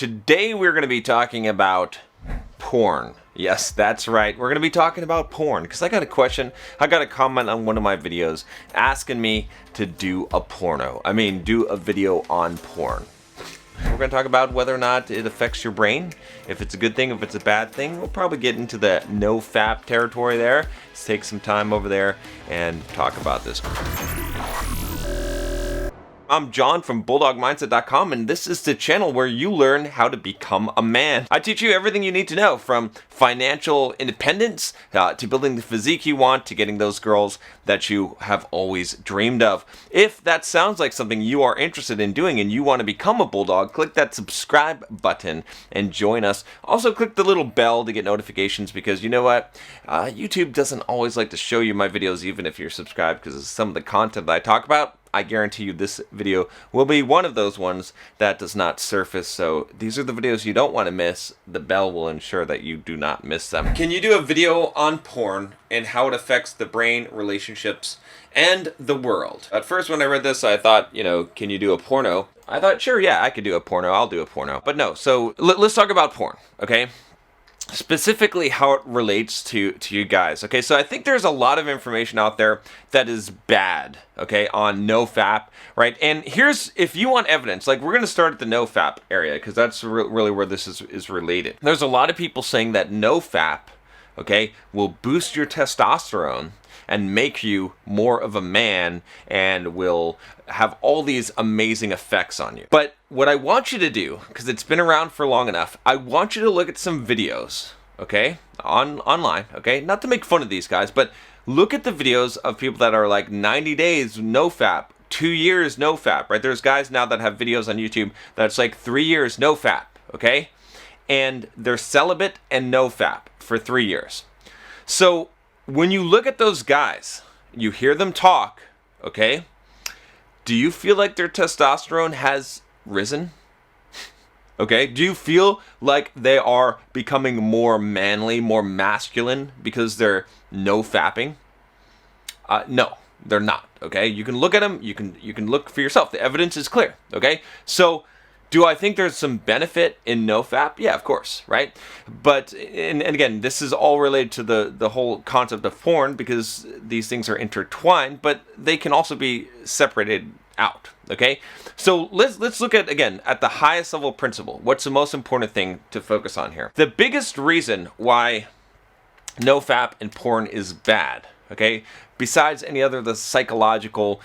Today we're going to be talking about porn. Yes, that's right. We're going to be talking about porn because I got a question. I got a comment on one of my videos asking me to do a do a video on porn. We're going to talk about whether or not it affects your brain, if it's a good thing, if it's a bad thing. We'll probably get into the NoFap territory there. Let's take some time over there and talk about this. I'm John from BulldogMindset.com, and this is the channel where you learn how to become a man. I teach you everything you need to know, from financial independence to building the physique you want, to getting those girls that you have always dreamed of. If that sounds like something you are interested in doing and you want to become a Bulldog, click that subscribe button and join us. Also, click the little bell to get notifications, because you know what? YouTube doesn't always like to show you my videos even if you're subscribed, because of some of the content that I talk about. I guarantee you this video will be one of those ones that does not surface, so these are the videos you don't want to miss. The bell will ensure that you do not miss them. Can you do a video on porn and how it affects the brain, relationships, and the world? At first when I read this, I thought, can you do a porno? I thought, sure, yeah, I could do a porno, I'll do a porno. But no, so let's talk about porn, okay? Specifically how it relates to you guys. Okay, so I think there's a lot of information out there that is bad, okay, on NoFap, right? And here's, if you want evidence, like we're going to start at the NoFap area, because that's really where this is related. There's a lot of people saying that NoFap, okay, will boost your testosterone and make you more of a man and will have all these amazing effects on you. But what I want you to do, because it's been around for long enough, I want you to look at some videos, okay, online, okay, not to make fun of these guys, but look at the videos of people that are like 90 days NoFap, 2 years NoFap, right? There's guys now that have videos on YouTube that's like 3 years NoFap, okay, and they're celibate and NoFap for 3 years. So when you look at those guys, you hear them talk, okay, do you feel like their testosterone has risen? Okay, do you feel like they are becoming more manly, more masculine because they're no-fapping? No, they're not, okay? You can look at them, you can look for yourself. The evidence is clear, okay? So, do I think there's some benefit in NoFap? Yeah, of course, right? But, and again, this is all related to the whole concept of porn, because these things are intertwined, but they can also be separated out, okay? So let's look at, again, at the highest level principle. What's the most important thing to focus on here? The biggest reason why NoFap and porn is bad, okay, besides any other of the psychological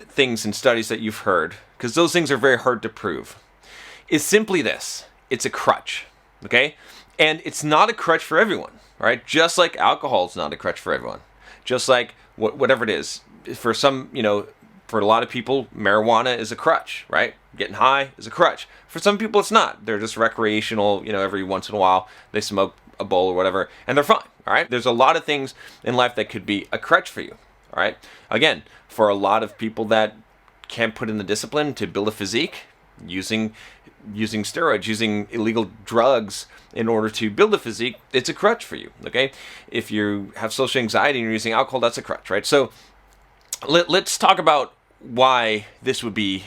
things and studies that you've heard, because those things are very hard to prove, is simply this: it's a crutch, okay? And it's not a crutch for everyone, right? Just like alcohol is not a crutch for everyone. Just like whatever it is. For some, for a lot of people, marijuana is a crutch, right? Getting high is a crutch. For some people, it's not. They're just recreational, every once in a while they smoke a bowl or whatever, and they're fine, all right? There's a lot of things in life that could be a crutch for you, all right? Again, for a lot of people that can't put in the discipline to build a physique, using steroids, using illegal drugs in order to build a physique, it's a crutch for you, okay? If you have social anxiety and you're using alcohol, that's a crutch, right? So let's talk about why this would be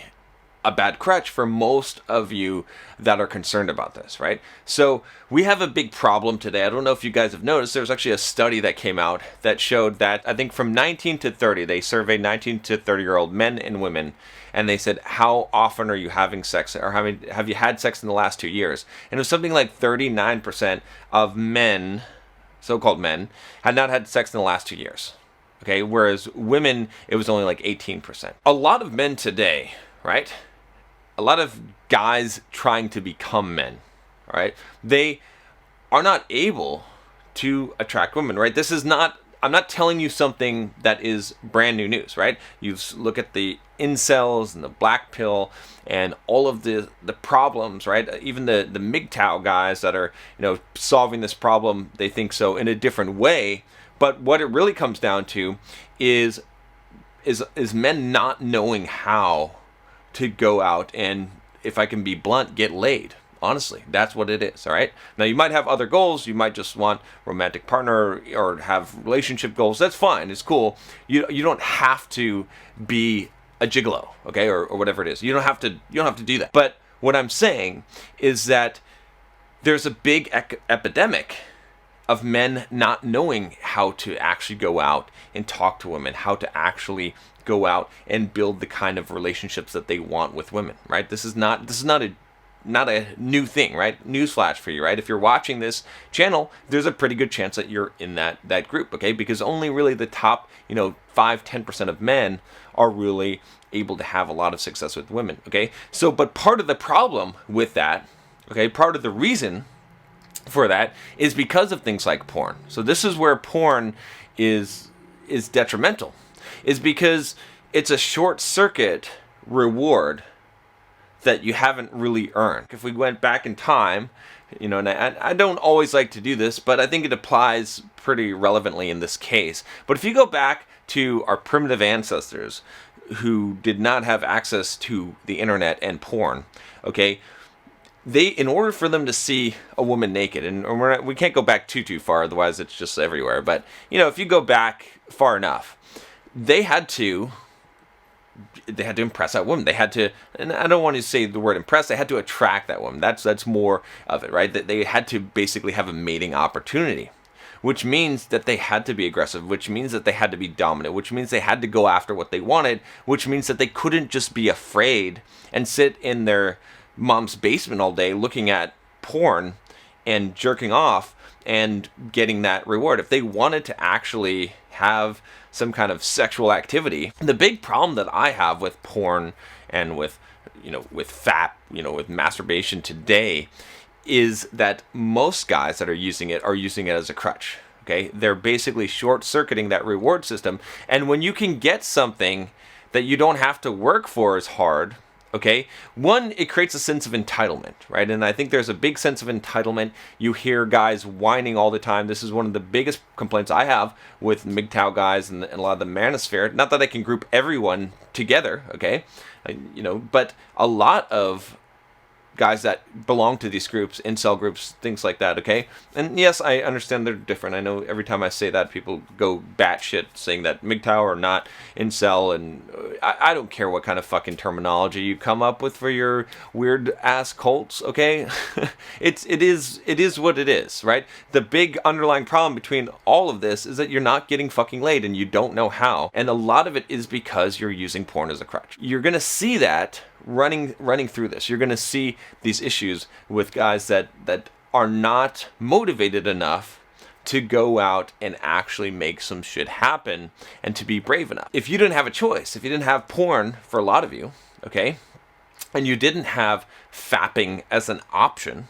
a bad crutch for most of you that are concerned about this, right? So we have a big problem today. I don't know if you guys have noticed, there's actually a study that came out that showed that, I think from 19 to 30, they surveyed 19 to 30-year-old men and women, and they said, how often are you having sex, or have you had sex in the last 2 years? And it was something like 39% of men, so-called men, had not had sex in the last 2 years. Okay, whereas women, it was only like 18%. A lot of men today, right? A lot of guys trying to become men, all right? They are not able to attract women, right? This is not, I'm not telling you something that is brand new news, right? You look at the incels and the black pill and all of the problems, right? Even the MGTOW guys that are, solving this problem, they think so in a different way. But what it really comes down to is men not knowing how to go out and, if I can be blunt, get laid. Honestly, that's what it is, all right? Now, you might have other goals. You might just want romantic partner or have relationship goals. That's fine. It's cool. You don't have to be a gigolo, okay, or whatever it is. You don't have to do that. But What I'm saying is that there's a big epidemic of men not knowing how to actually go out and talk to women, how to actually go out and build the kind of relationships that they want with women, right? This is not a new thing, right? Newsflash for you, right? If you're watching this channel, there's a pretty good chance that you're in that group, okay? Because only really the top, 5-10% of men are really able to have a lot of success with women, okay? So, but part of the problem with that, okay, part of the reason for that is because of things like porn. So this is where porn is detrimental, is because it's a short circuit reward that you haven't really earned. If we went back in time, and I don't always like to do this, but I think it applies pretty relevantly in this case. But if you go back to our primitive ancestors who did not have access to the internet and porn, okay, in order for them to see a woman naked, and we can't go back too far, otherwise it's just everywhere, but if you go back far enough, they had to impress that woman. They had to, and I don't want to say the word impress, they had to attract that woman. That's more of it, right? That they had to basically have a mating opportunity, which means that they had to be aggressive, which means that they had to be dominant, which means they had to go after what they wanted, which means that they couldn't just be afraid and sit in their mom's basement all day looking at porn and jerking off and getting that reward. If they wanted to actually have some kind of sexual activity, the big problem that I have with porn and with fap, with masturbation today, is that most guys that are using it as a crutch. Okay, they're basically short-circuiting that reward system, and when you can get something that you don't have to work for as hard, okay, one, it creates a sense of entitlement, right? And I think there's a big sense of entitlement. You hear guys whining all the time. This is one of the biggest complaints I have with MGTOW guys and a lot of the manosphere. Not that I can group everyone together, okay, but a lot of guys that belong to these groups, incel groups, things like that, okay? And yes, I understand they're different. I know every time I say that, people go batshit saying that MGTOW are not incel, and I don't care what kind of fucking terminology you come up with for your weird ass cults, okay? it is what it is, right? The big underlying problem between all of this is that you're not getting fucking laid and you don't know how. And a lot of it is because you're using porn as a crutch. You're gonna see that running through this. You're going to see these issues with guys that are not motivated enough to go out and actually make some shit happen and to be brave enough. If you didn't have a choice, if you didn't have porn for a lot of you, okay, and you didn't have fapping as an option,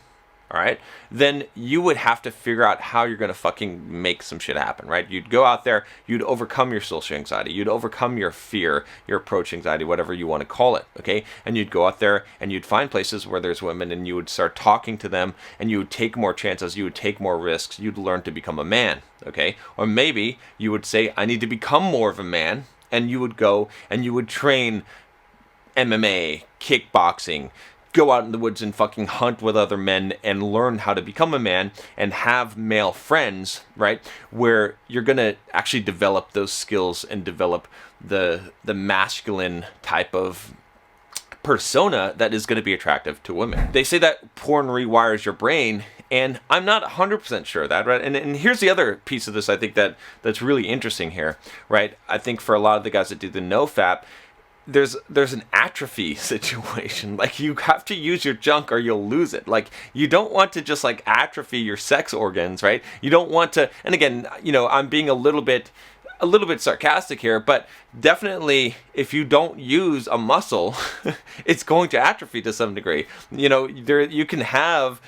all right, then you would have to figure out how you're going to fucking make some shit happen, right? You'd go out there, you'd overcome your social anxiety, you'd overcome your fear, your approach anxiety, whatever you want to call it, okay? And you'd go out there and you'd find places where there's women and you would start talking to them and you would take more chances, you would take more risks, you'd learn to become a man, okay? Or maybe you would say, I need to become more of a man, and you would go and you would train MMA, kickboxing, go out in the woods and fucking hunt with other men and learn how to become a man and have male friends, right? Where you're going to actually develop those skills and develop the masculine type of persona that is going to be attractive to women. They say that porn rewires your brain, and I'm not 100% sure of that, right? And here's the other piece of this I think that's really interesting here, right? I think for a lot of the guys that do the NoFap, there's an atrophy situation. Like, you have to use your junk or you'll lose it. Like, you don't want to just like atrophy your sex organs, right? You don't want to, and again, I'm being a little bit sarcastic here, but definitely if you don't use a muscle, it's going to atrophy to some degree. You can have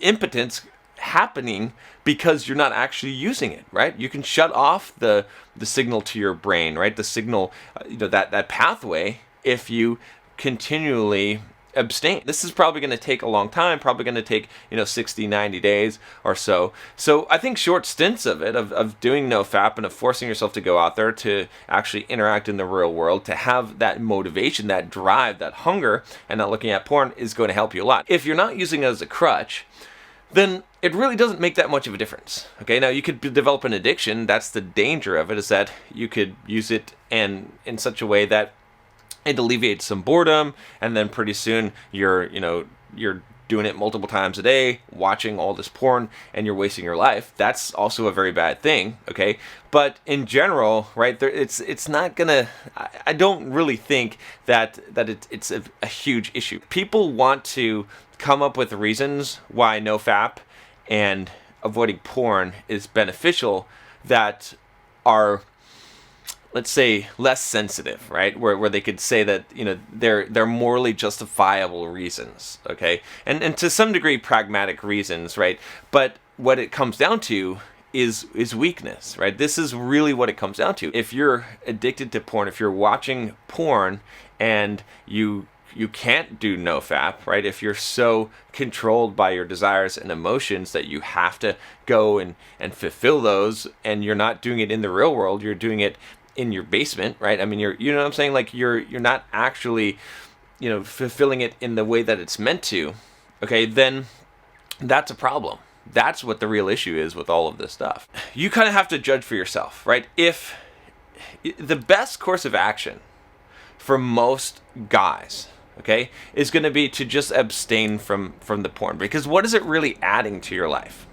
impotence happening because you're not actually using it, right? You can shut off the signal to your brain, right? The signal, that pathway, if you continually abstain. This is probably going to take a long time, probably going to take 60, 90 days or so. So I think short stints of it, of doing NoFap and of forcing yourself to go out there to actually interact in the real world, to have that motivation, that drive, that hunger, and not looking at porn, is going to help you a lot. If you're not using it as a crutch, then it really doesn't make that much of a difference. Okay, now you could develop an addiction. That's the danger of it, is that you could use it in such a way that it alleviates some boredom, and then pretty soon you're doing it multiple times a day, watching all this porn, and you're wasting your life. That's also a very bad thing, okay? But in general, right, it's not gonna. I don't really think that it's a huge issue. People want to come up with reasons why NoFap and avoiding porn is beneficial that are, let's say, less sensitive, right? Where they could say that, they're morally justifiable reasons, okay? And to some degree pragmatic reasons, right? But what it comes down to is weakness, right? This is really what it comes down to. If you're addicted to porn, if you're watching porn and you can't do NoFap, right? If you're so controlled by your desires and emotions that you have to go and fulfill those, and you're not doing it in the real world, you're doing it in your basement, right? I mean, you know what I'm saying? Like you're not actually, fulfilling it in the way that it's meant to, okay? Then that's a problem. That's what the real issue is with all of this stuff. You kind of have to judge for yourself, right? If the best course of action for most guys, okay, is going to be to just abstain from the porn, because what is it really adding to your life?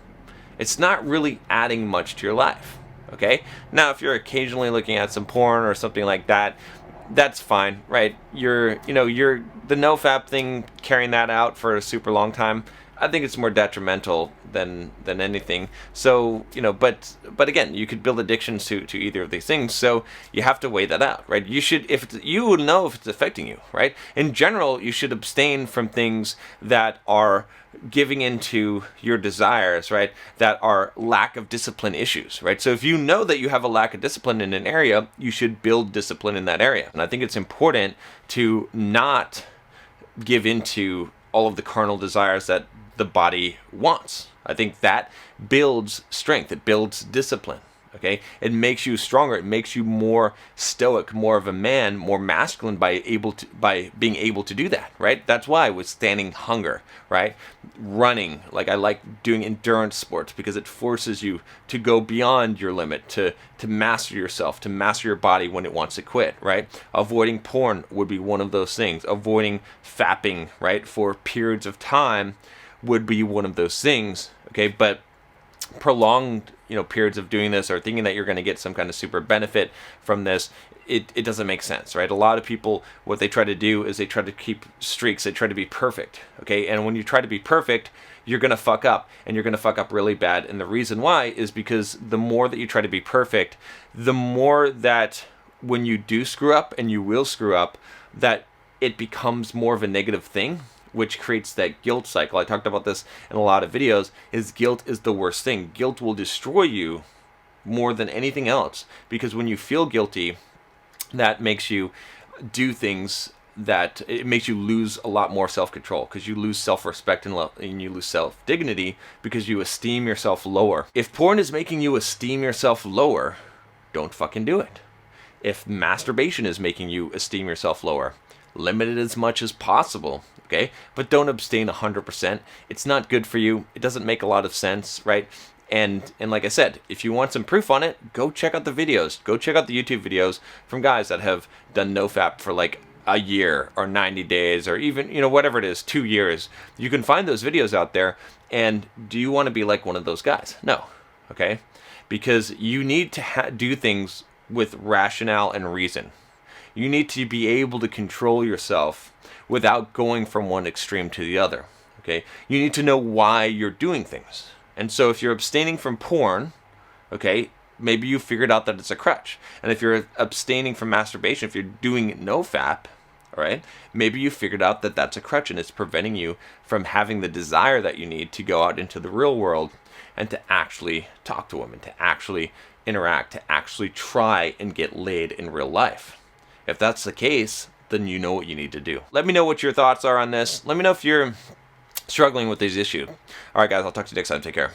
It's not really adding much to your life. Okay. Now, if you're occasionally looking at some porn or something like that, that's fine, right? You're the NoFap thing, carrying that out for a super long time, I think it's more detrimental than anything. So, but again, you could build addictions to either of these things. So you have to weigh that out, right? You will know if it's affecting you, right? In general, you should abstain from things that are giving into your desires, right? That are lack of discipline issues, right? So if you know that you have a lack of discipline in an area, you should build discipline in that area. And I think it's important to not give into all of the carnal desires that the body wants. I think that builds strength. It builds discipline. Okay, it makes you stronger. It makes you more stoic, more of a man, more masculine by being able to do that. Right. That's why withstanding hunger. Right. Running. Like I like doing endurance sports because it forces you to go beyond your limit, to master yourself, to master your body when it wants to quit. Right. Avoiding porn would be one of those things. Avoiding fapping, right, for periods of time would be one of those things. Okay, but prolonged periods of doing this or thinking that you're going to get some kind of super benefit from this, it doesn't make sense, right? A lot of people, what they try to do is they try to keep streaks. They try to be perfect, okay? And when you try to be perfect, you're going to fuck up, and you're going to fuck up really bad. And the reason why is because the more that you try to be perfect, the more that when you do screw up, and you will screw up, that it becomes more of a negative thing, which creates that guilt cycle. I talked about this in a lot of videos, is guilt is the worst thing. Guilt will destroy you more than anything else, because when you feel guilty, that makes you do things that it makes you lose a lot more self-control, because you lose self-respect and you lose self-dignity because you esteem yourself lower. If porn is making you esteem yourself lower, don't fucking do it. If masturbation is making you esteem yourself lower, limit it as much as possible. Okay, but don't abstain 100%. It's not good for you. It doesn't make a lot of sense, right? And like I said, if you want some proof on it, go check out the videos. Go check out the YouTube videos from guys that have done NoFap for like a year or 90 days or even, whatever it is, 2 years. You can find those videos out there. And do you want to be like one of those guys? No, okay? Because you need to do things with rationale and reason. You need to be able to control yourself without going from one extreme to the other, okay? You need to know why you're doing things. And so if you're abstaining from porn, okay, maybe you figured out that it's a crutch. And if you're abstaining from masturbation, if you're doing NoFap, all right, maybe you figured out that that's a crutch and it's preventing you from having the desire that you need to go out into the real world and to actually talk to women, to actually interact, to actually try and get laid in real life. If that's the case, then you know what you need to do. Let me know what your thoughts are on this. Let me know if you're struggling with these issues. All right, guys, I'll talk to you next time. Take care.